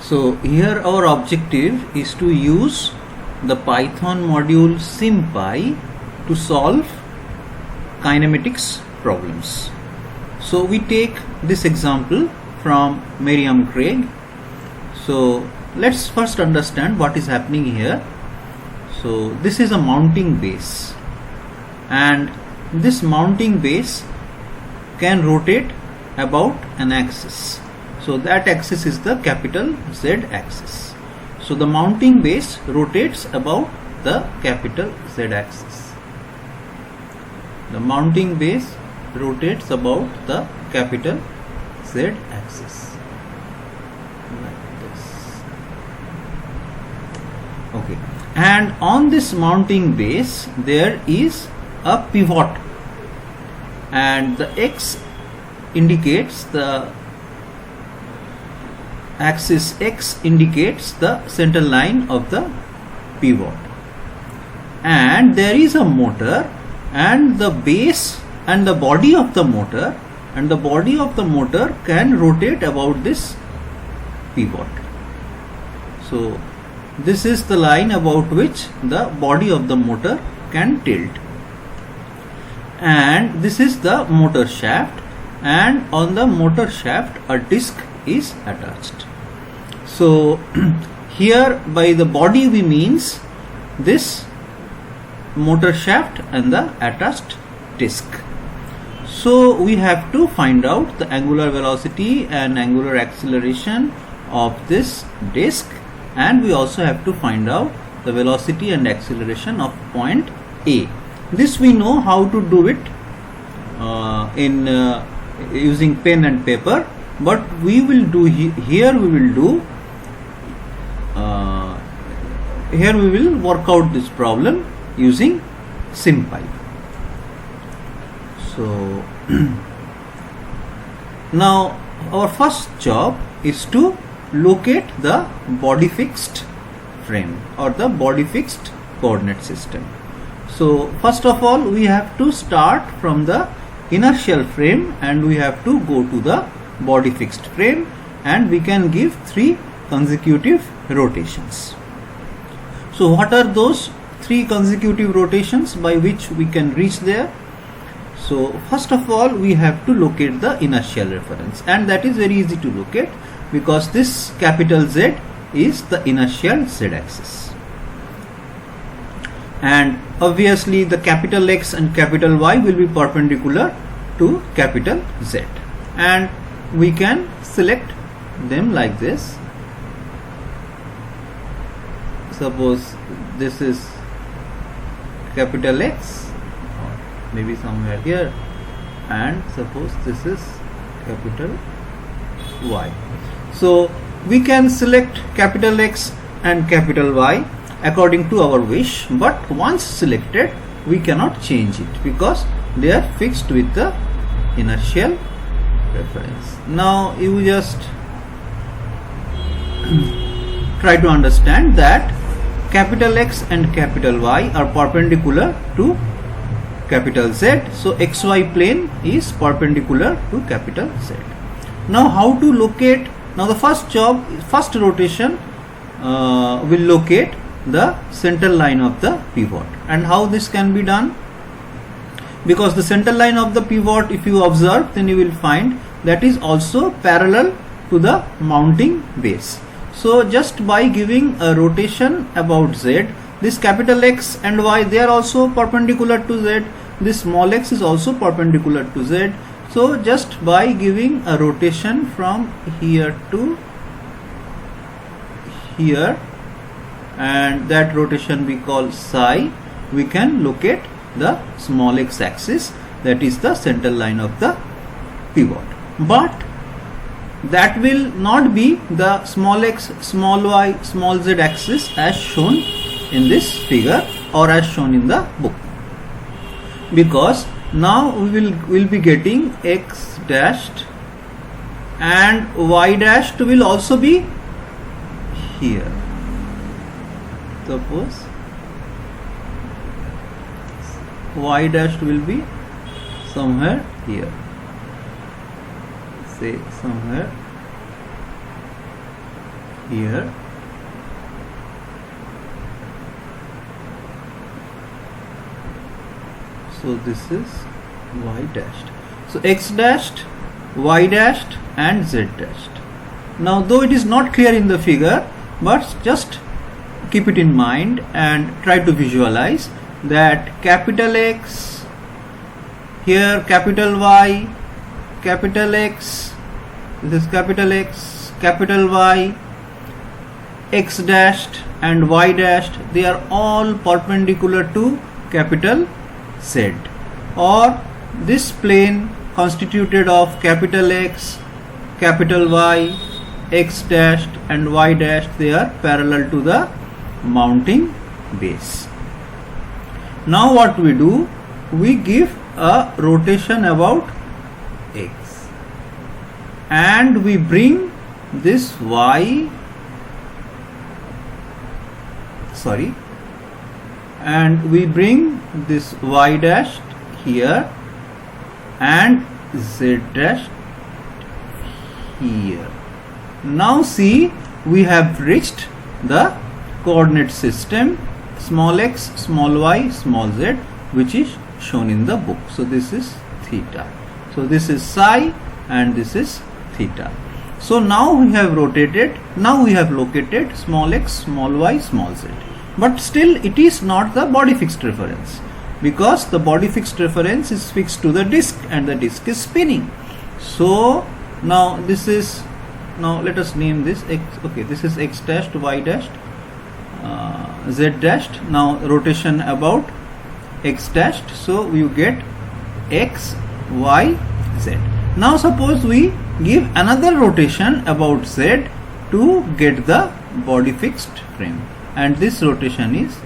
So here our objective is to use the Python module sympy to solve kinematics problems. So we take this example from Merriam-Craig. So let's first understand what is happening here. So this is a mounting base, and this mounting base can rotate about an axis. So that axis is the capital Z axis. So the mounting base rotates about the capital Z axis. The mounting base rotates about the capital Z axis. Like this. Okay. And on this mounting base there is a pivot, and the X indicates the axis X indicates the center line of the pivot, and there is a motor, and the base and the body of the motor can rotate about this pivot. So this is the line about which the body of the motor can tilt, and this is the motor shaft, and on the motor shaft a disc is attached. So here by the body we means this motor shaft and the attached disc. So we have to find out the angular velocity and angular acceleration of this disc, and we also have to find out the velocity and acceleration of point A. This we know how to do it in using pen and paper, but we will do here we will work out this problem using sympy. So now our first job is to locate the body fixed frame or the body fixed coordinate system. So first of all we have to start from the inertial frame and we have to go to the body fixed frame, and we can give 3 consecutive rotations. So what are those 3 consecutive rotations by which we can reach there? So first of all we have to locate the inertial reference, and that is very easy to locate because this capital Z is the inertial Z axis, and obviously the capital X and capital Y will be perpendicular to capital Z, and we can select them like this. Suppose this is capital X, or maybe somewhere here, and suppose this is capital Y. So we can select capital X and capital Y according to our wish, but once selected we cannot change it because they are fixed with the inertial reference. Now you just try to understand that capital X and capital Y are perpendicular to capital Z, so XY plane is perpendicular to capital Z. Now how to locate? Now the first rotation will locate the center line of the pivot, and how this can be done? Because the center line of the pivot, if you observe, then you will find that is also parallel to the mounting base. So just by giving a rotation about Z, this capital X and Y, they are also perpendicular to Z, this small x is also perpendicular to Z. So just by giving a rotation from here to here, and that rotation we call psi, we can locate the small x axis, that is the center line of the pivot. But that will not be the small x, small y, small z axis as shown in this figure or as shown in the book, because now we will be getting x dashed and y dashed will also be here. Suppose y dashed will be somewhere here, say somewhere here. So this is y dashed. So x dashed, y dashed and z dashed. Now though it is not clear in the figure, but just keep it in mind and try to visualize that capital X, here capital Y, capital X, this is capital X, capital Y, x dashed and y dashed, they are all perpendicular to capital Z, or this plane constituted of capital X, capital Y, x dashed and y dashed, they are parallel to the mounting base. Now what we do, we give a rotation about x and we bring this y, and we bring this y dashed here and z dashed here. Now see, we have reached the coordinate system small x, small y, small z, which is shown in the book. So this is theta. So this is psi and this is theta. So now we have rotated, now we have located small x, small y, small z. But still it is not the body fixed reference, because the body fixed reference is fixed to the disk and the disk is spinning. So now this is, now let us name this x. Okay, this is x dashed, y dashed, z dashed. Now rotation about x dashed, so you get x, y, z. Now suppose we give another rotation about z to get the body fixed frame, and this rotation is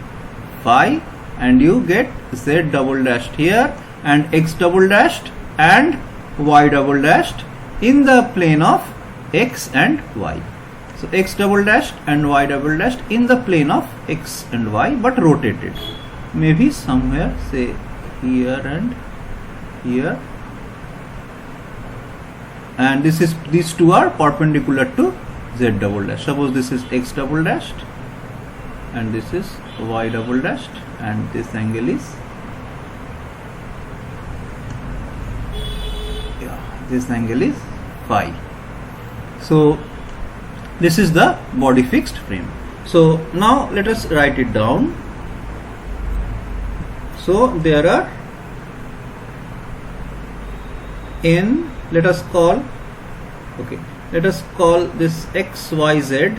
phi, and you get z double dashed here and x double dashed and y double dashed in the plane of x and y. So x double dashed and y double dashed in the plane of x and y, but rotated, maybe somewhere say here and here, and this is, these two are perpendicular to z double dash. Suppose this is x double dashed and this is y double dashed, and this angle is, this angle is phi. So this is the body fixed frame. So now let us write it down. So there are n, let us call, okay, let us call this x, y, z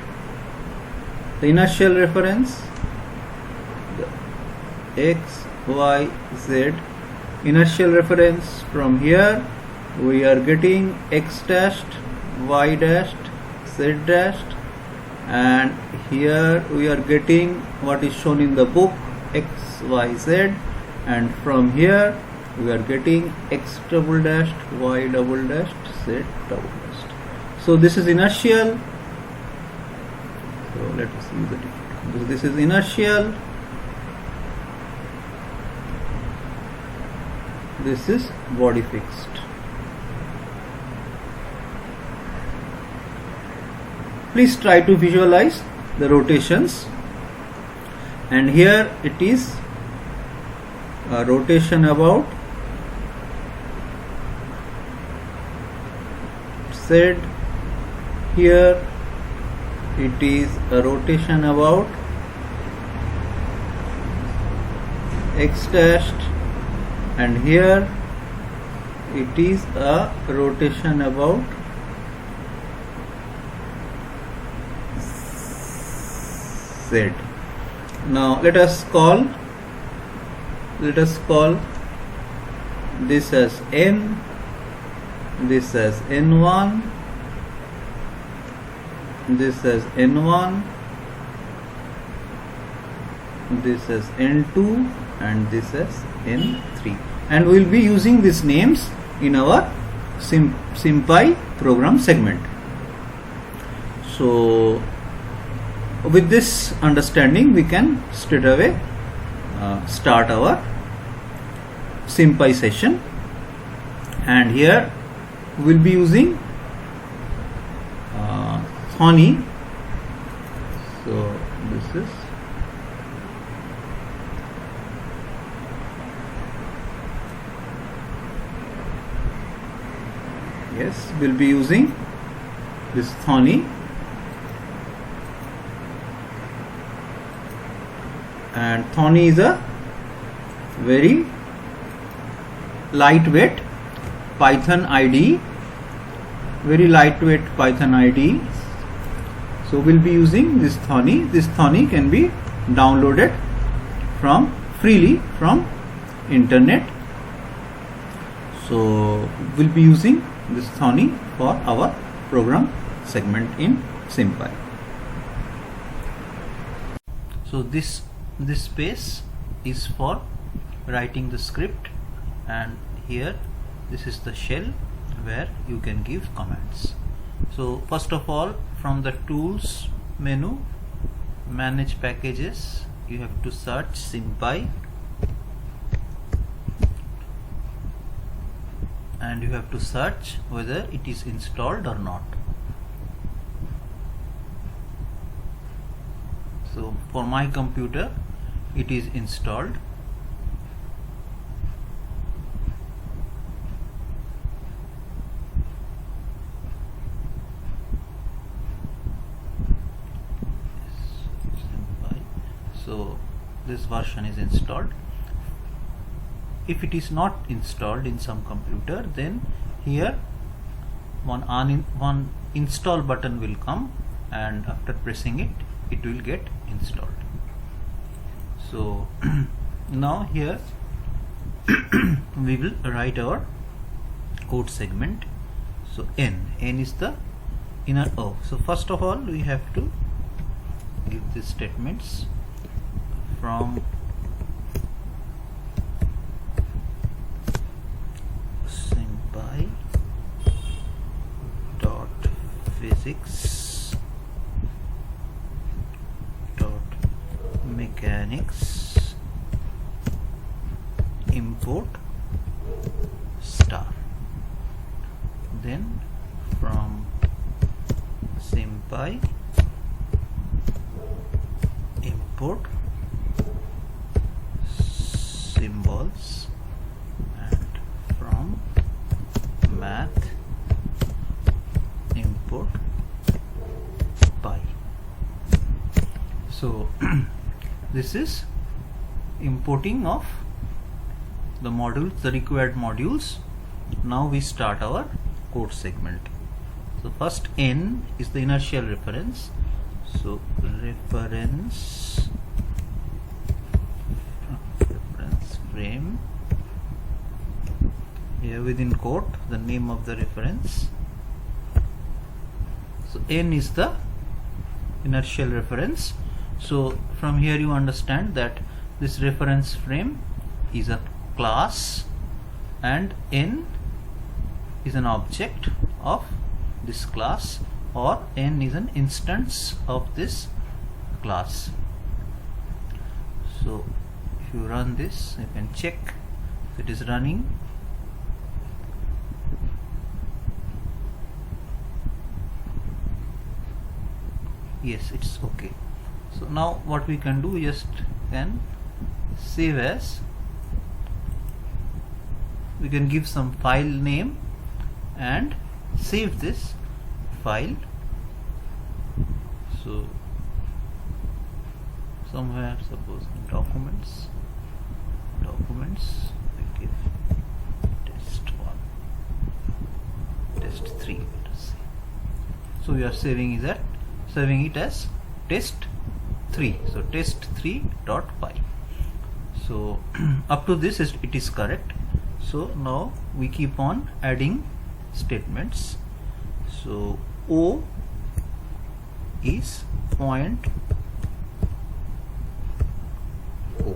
the inertial reference, the x, y, z inertial reference. From here we are getting x dashed, y dashed, z dashed, and here we are getting what is shown in the book, x, y, z, and from here we are getting x double dashed, y double dashed, z double dashed. So this is inertial. So let us use the different. This is inertial. This is body fixed. Please try to visualize the rotations, and here it is a rotation about z, here it is a rotation about x dashed, and here it is a rotation about z. Now let us call this as n, this as n1, this as n1, this as n2, and this as n3, and we will be using these names in our sympy program segment. So with this understanding we can straight away start our sympy session, and here we will be using Thony So this is yes, we'll be using this Thony, and Thony is a very lightweight Python IDE, very lightweight Python IDE. So we'll be using this Thony. This Thony can be downloaded freely from internet. So we'll be using this Thony for our program segment in SymPy. So this space is for writing the script, and here this is the shell where you can give commands. So first of all, from the tools menu, manage packages, you have to search SymPy, and you have to search whether it is installed or not. So for my computer it is installed. So this version is installed. If it is not installed in some computer, then here one install button will come, and after pressing it, it will get installed. So now here we will write our code segment. So n is the inner O. So first of all, we have to give these statements from SymPy dot physics dot mechanics import star. Then from SymPy import symbols, and from math import pi. So this is importing of the modules, the required modules. Now we start our code segment. So first n is the inertial reference. So reference frame, here within quote the name of the reference. So n is the inertial reference. So from here you understand that this reference frame is a class and n is an object of this class, or n is an instance of this class. So if you run this, you can check if it is running. Yes, it's okay. So now what we can do, just can save as, we can give some file name and save this file. So somewhere, suppose in documents we give test1, test3, let us say. So we are saving it as test3. So test3.py. So up to this it is correct. So now we keep on adding statements. So O is point O.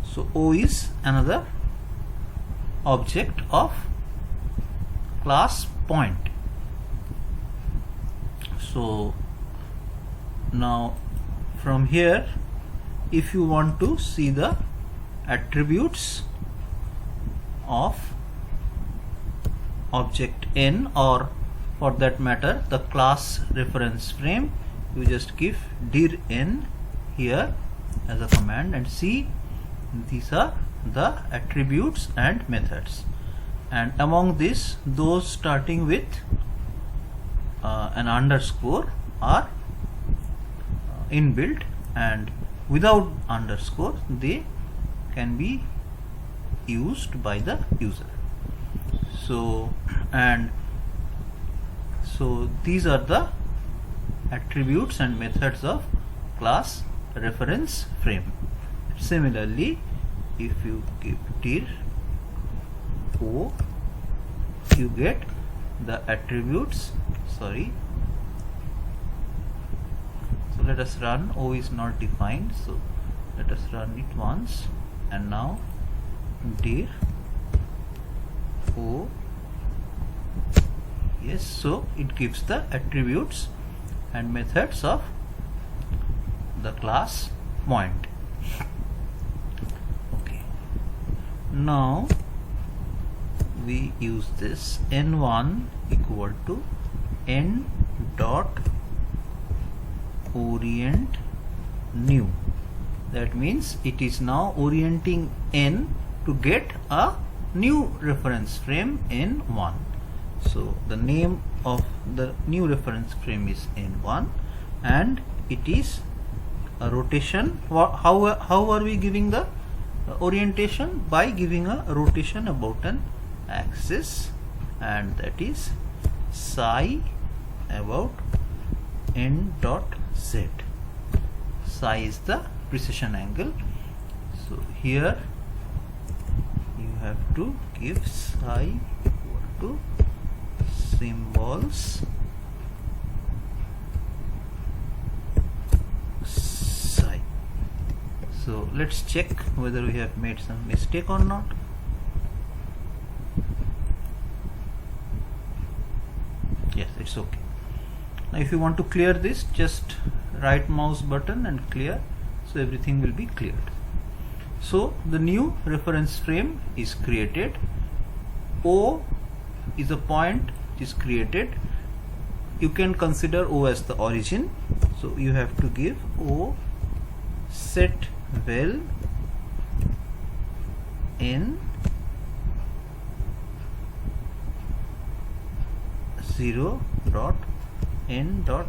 So O is another object of class point. So now from here, if you want to see the attributes of object n, or for that matter the class reference frame, you just give dir n here as a command and see these are the attributes and methods, and among this those starting with an underscore are inbuilt, and without underscore they can be used by the user. So these are the attributes and methods of class reference frame. Similarly, if you give dir o, you get the attributes. Sorry, so let us run. O is not defined, so let us run it once, and now dir o, yes, so it gives the attributes and methods of the class point. Okay, now we use this n1 equal to n dot orient new. That means it is now orienting n to get a new reference frame n1. So the name of the new reference frame is n1, and it is a rotation. How are we giving the orientation? By giving a rotation about an axis, and that is psi about n dot z. Psi is the precession angle. So here you have to give psi equal to symbols psi. So let's check whether we have made some mistake or not. Yes, it's okay. Now if you want to clear this, just right mouse button and clear, so everything will be cleared. So the new reference frame is created. O is a point which is created. You can consider O as the origin, so you have to give O set vel n 0 dot n dot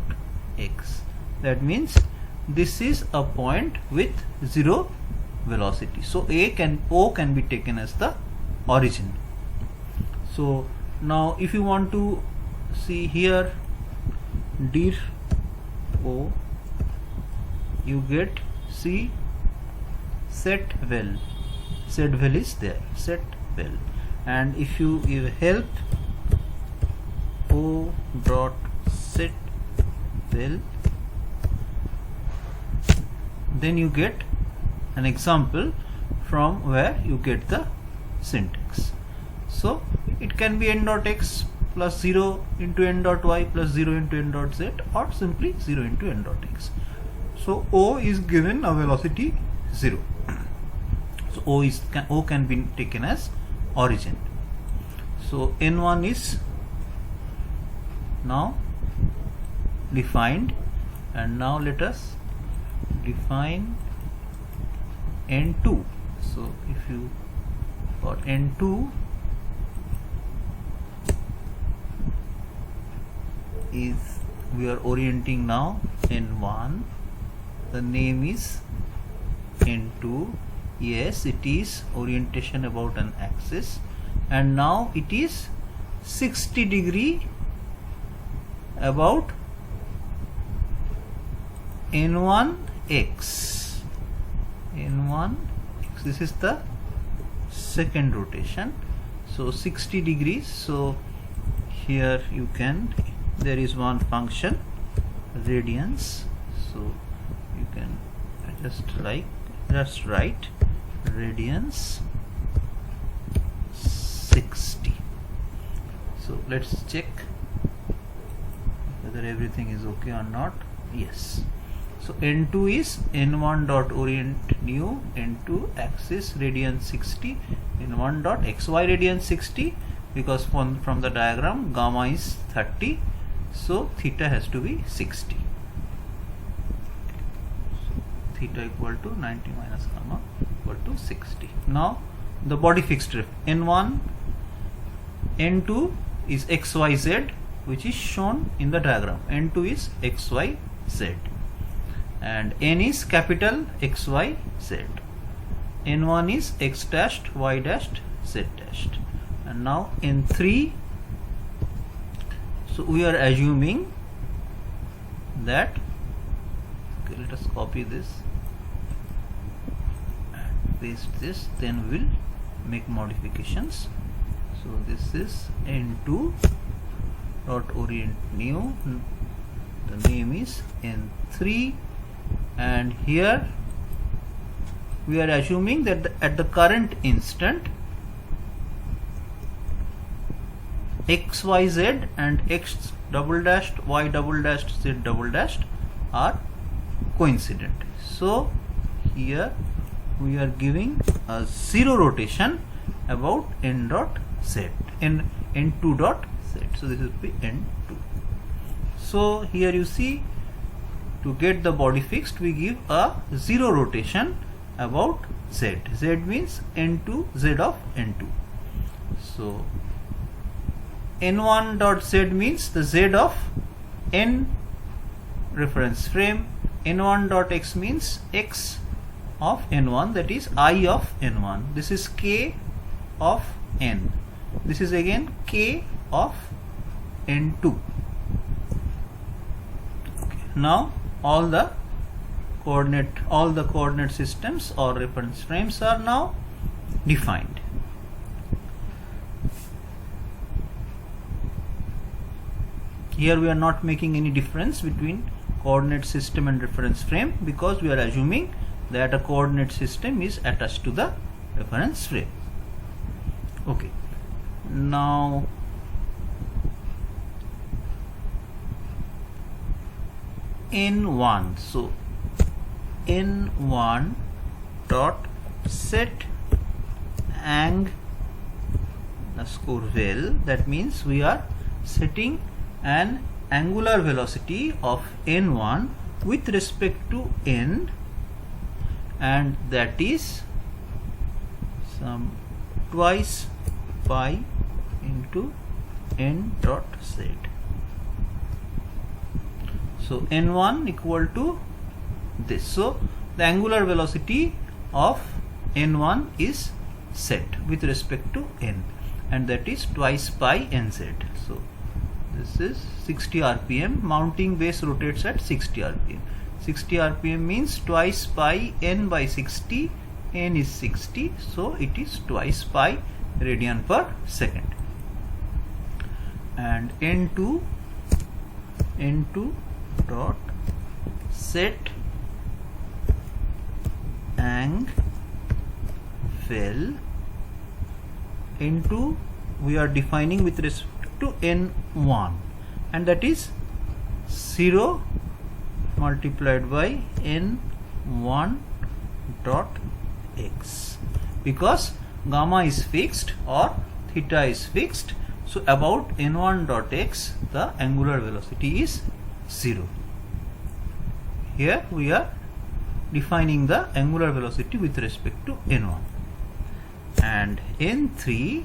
x. That means this is a point with 0 velocity, so O can be taken as the origin. So now if you want to see here dir O, you get see set vel is there, set vel, and if you give help O dot set vel, then you get an example from where you get the syntax. So it can be n dot x plus 0 into n dot y plus 0 into n dot z, or simply 0 into n dot x. So O is given a velocity 0. So O can be taken as origin. So n1 is now defined, and now let us define n2. So if you got n2 is, we are orienting now n1, the name is n2. Yes, it is orientation about an axis, and now it is 60 degree about n1x. This is the second rotation, so 60 degrees. So here you can, there is one function radians, so you can just write radians 60. So let's check whether everything is okay or not. Yes. So n2 is n1 dot orient new, n2 axis radian 60, n1 dot xy radian 60, because from the diagram gamma is 30, so theta has to be 60. theta equal to 90 minus gamma equal to 60. Now the body fixed drift n1, n2 is xyz, which is shown in the diagram. N2 is xyz and n is capital XYZ. N1 is x dashed y dashed z dashed. And now n3, so we are assuming that, okay, let us copy this and paste this, then we will make modifications. So this is n2 dot orient new, the name is n3, and here we are assuming that at the current instant xyz and x double dashed y double dashed z double dashed are coincident. So here we are giving a 0 rotation about n dot z, n2 dot z. So this will be n2. So here you see, to get the body fixed we give a 0 rotation about z. Z means n2 z of n2. So n1 dot z means the z of n reference frame. N1 dot x means x of n1, that is I of n1. This is k of n. This is again k of n2. Okay. Now all the coordinate systems or reference frames are now defined. Here we are not making any difference between coordinate system and reference frame because we are assuming that a coordinate system is attached to the reference frame. Okay. Now n1, so n1 dot set ang underscore vel, that means we are setting an angular velocity of n1 with respect to n, and that is some twice pi into n dot z. So n1 equal to this. So the angular velocity of n1 is set with respect to n, and that is twice pi nz. So this is 60 rpm. Mounting base rotates at 60 rpm. 60 rpm means twice pi n by 60. N is 60, so it is twice pi radian per second. And n2 dot set ang vel into, we are defining with respect to n1, and that is 0 multiplied by n1 dot x, because gamma is fixed or theta is fixed. So about n1 dot x the angular velocity is 0. Here we are defining the angular velocity with respect to n1. And n3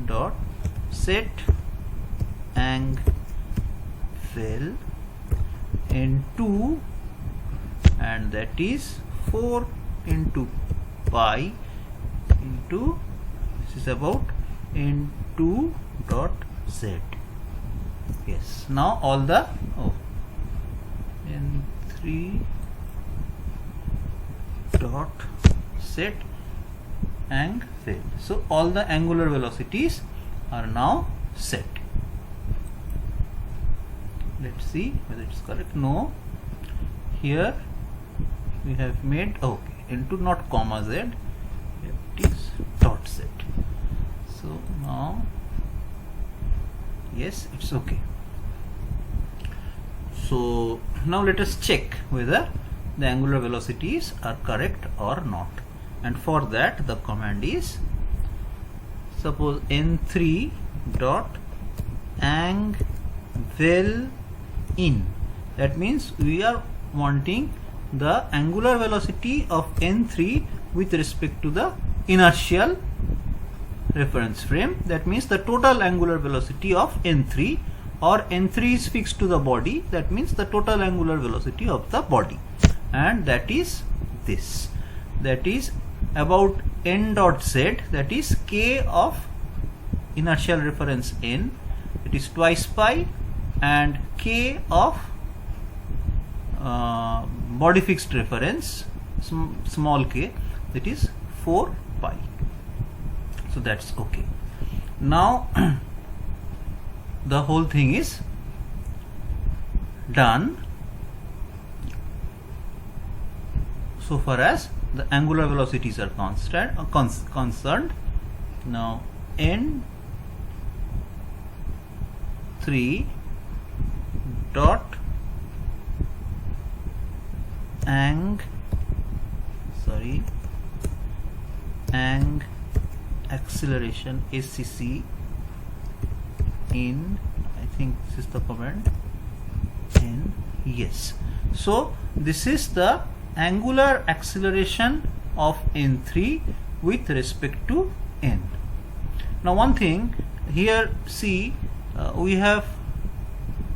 dot set ang vel n2, and that is 4 into pi into, this is about n2 dot z. Yes, now all the n3 dot set ang vel. So all the angular velocities are now set. Let's see whether it's correct. No, here we have made, okay, into not comma z, it is dot z. So now yes, it's okay. So now let us check whether the angular velocities are correct or not, and for that the command is, suppose n3 dot ang vel in, that means we are wanting the angular velocity of n3 with respect to the inertial reference frame. That means the total angular velocity of n3, or n3 is fixed to the body, that means the total angular velocity of the body, and that is this, that is about n dot z, that is k of inertial reference n, it is twice pi, and k of body fixed reference small k, that is 4 pi. So that's okay. Now the whole thing is done so far as the angular velocities are concerned. Now n3 dot acceleration ACC in, I think this is the command, n, yes. So this is the angular acceleration of n3 with respect to n. Now one thing here, see, we have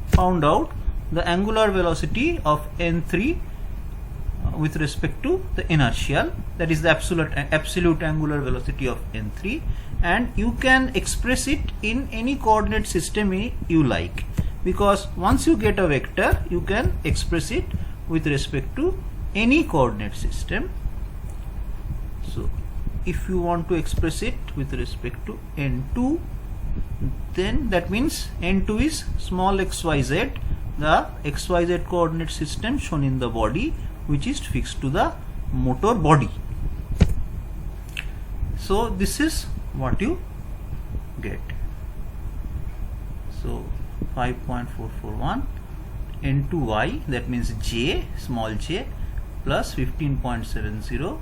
found out the angular velocity of n3 with respect to the inertial, that is the absolute angular velocity of n3, and you can express it in any coordinate system you like, because once you get a vector you can express it with respect to any coordinate system. So if you want to express it with respect to n2, then that means n2 is small xyz, the xyz coordinate system shown in the body, which is fixed to the motor body. So this is what you get. So 5.441 n2y, that means j, small j, plus 15.70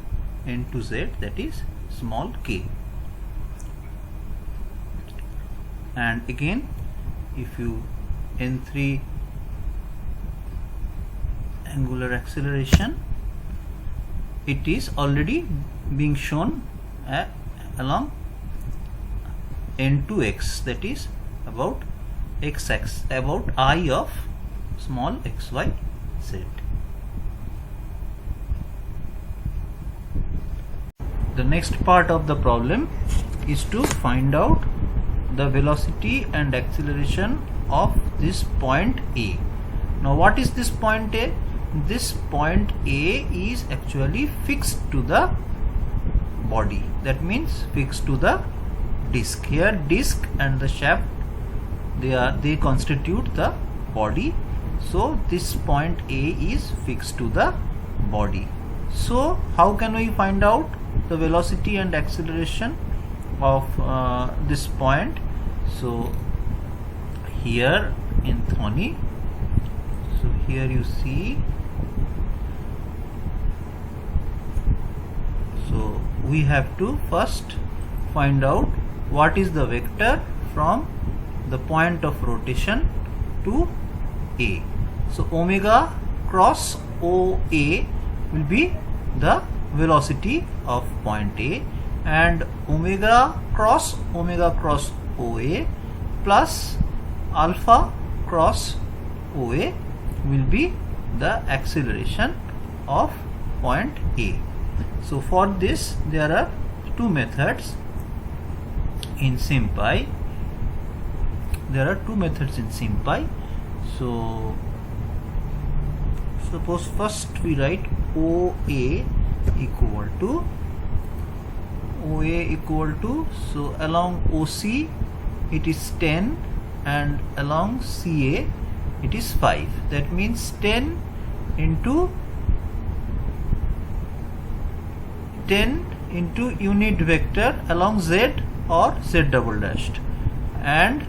n2z, that is small k. And again, if you n3 angular acceleration, it is already being shown along n2x, that is about x-axis, about I of small xy z. The next part of the problem is to find out the velocity and acceleration of this point A. Now what is this point A? This point A is actually fixed to the body, that means fixed to the disc. Here disc and the shaft, they constitute the body. So this point A is fixed to the body. So how can we find out the velocity and acceleration of this point? So here in Thoni, so here you see, so we have to first find out what is the vector from the point of rotation to A. So omega cross OA will be the velocity of point A, and omega cross OA plus alpha cross OA will be the acceleration of point A. So for this there are two methods in sympy. So suppose first we write OA equal to, so along OC it is 10 and along CA it is 5. That means 10 into unit vector along Z or Z double dashed, and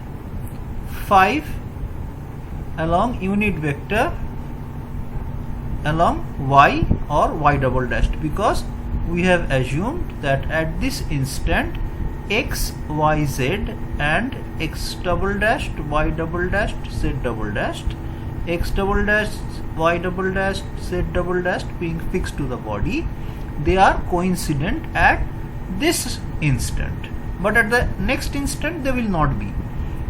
5 along unit vector along Y or Y double dashed, because we have assumed that at this instant x, y, z and x double dashed, y double dashed, z double dashed x double dash, y double dash, z double dash being fixed to the body, they are coincident at this instant, but at the next instant they will not be.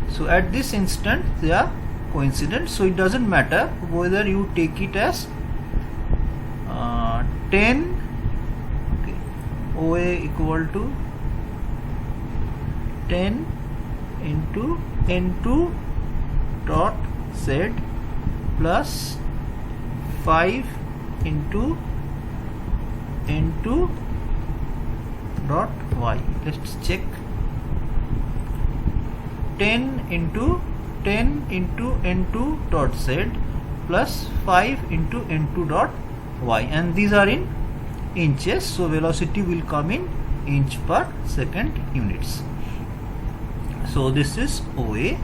So at this instant they are coincident, so it doesn't matter whether you take it as 10, okay, OA equal to 10 into N2 dot Z plus 5 into N2 dot Y. Let's check. 10 into N2 dot Z plus 5 into N2 dot Y, and these are in inches, so velocity will come in inch per second units. So this is OA,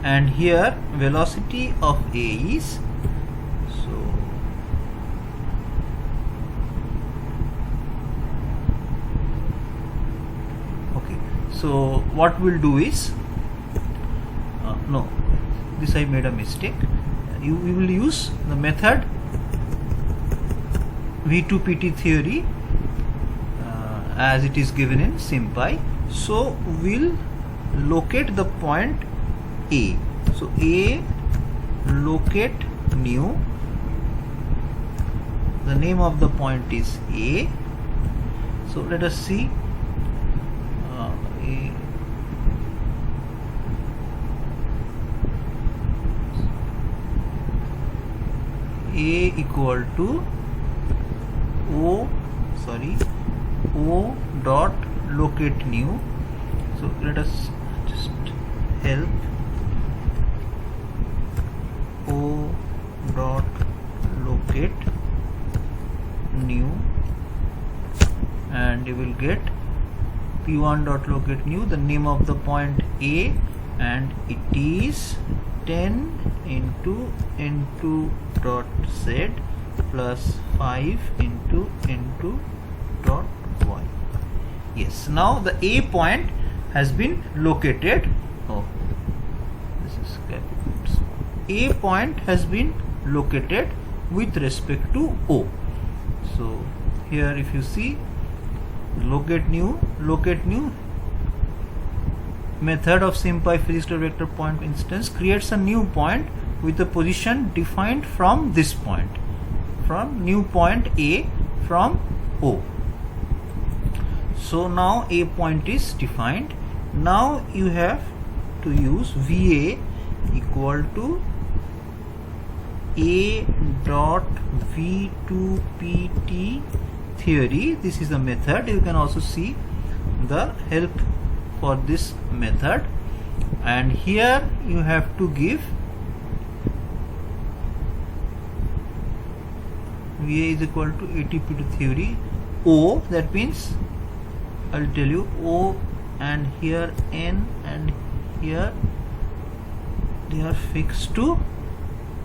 and here velocity of A is, so what we'll do is, no, this I made a mistake. We will use the method V2PT theory as it is given in sympy. So we'll locate the point A. So A, locate new, the name of the point is A. So let us see. A equal to O dot locate new. So let us just help O dot locate new, and you will get P1 dot locate new, the name of the point A, and it is 10 into N2 dot Z plus 5 into N2 dot Y. Yes, now the A point has been located. Oh, this is capital. A point has been located with respect to O. So here if you see, locate new method of sympy physics vector point instance creates a new point with a position defined from this point, from new point A from O. So now A point is defined. Now you have to use VA equal to A dot V2PT theory. This is the method. You can also see the help for this method, and here you have to give VA is equal to ATP to theory O, that means I'll tell you O, and here N, and here they are fixed to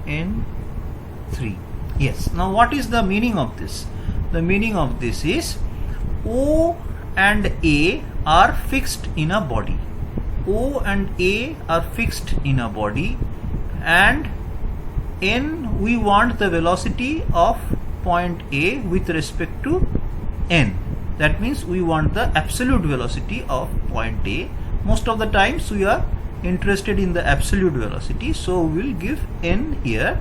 N3. Yes, now what is the meaning of this? The meaning of this is O and A are fixed in a body. O and A are fixed in a body, and N, we want the velocity of point A with respect to N. That means we want the absolute velocity of point A. Most of the times we are interested in the absolute velocity, so we will give N here,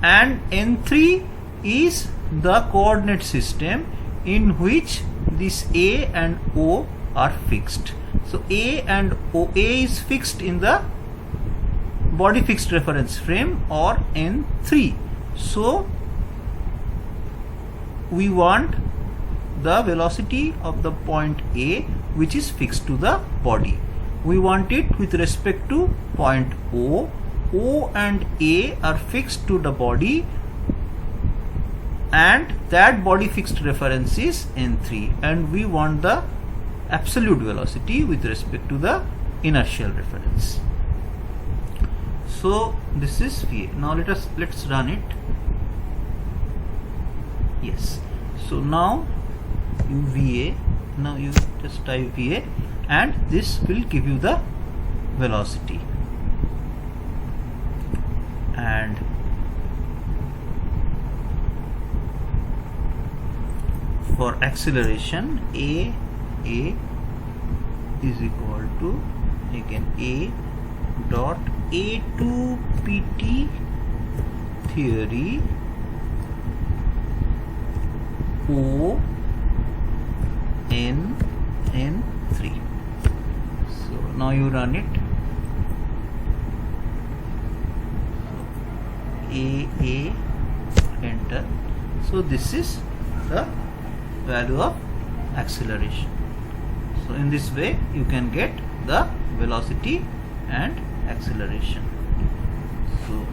and N3 is the coordinate system in which this A and O are fixed. So A and O, A is fixed in the body fixed reference frame or N3. So we want the velocity of the point A which is fixed to the body. We want it with respect to point O. O and A are fixed to the body, and that body fixed reference is N3, and we want the absolute velocity with respect to the inertial reference. So this is VA. Now let's run it. Yes, so now you VA, now you just type VA, and this will give you the velocity, and for acceleration, a is equal to again a dot a2 pt theory o n3. So now you run it. A enter. So this is the value of acceleration. So in this way you can get the velocity and acceleration. So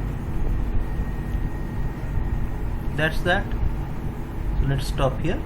that's that. So let's stop here.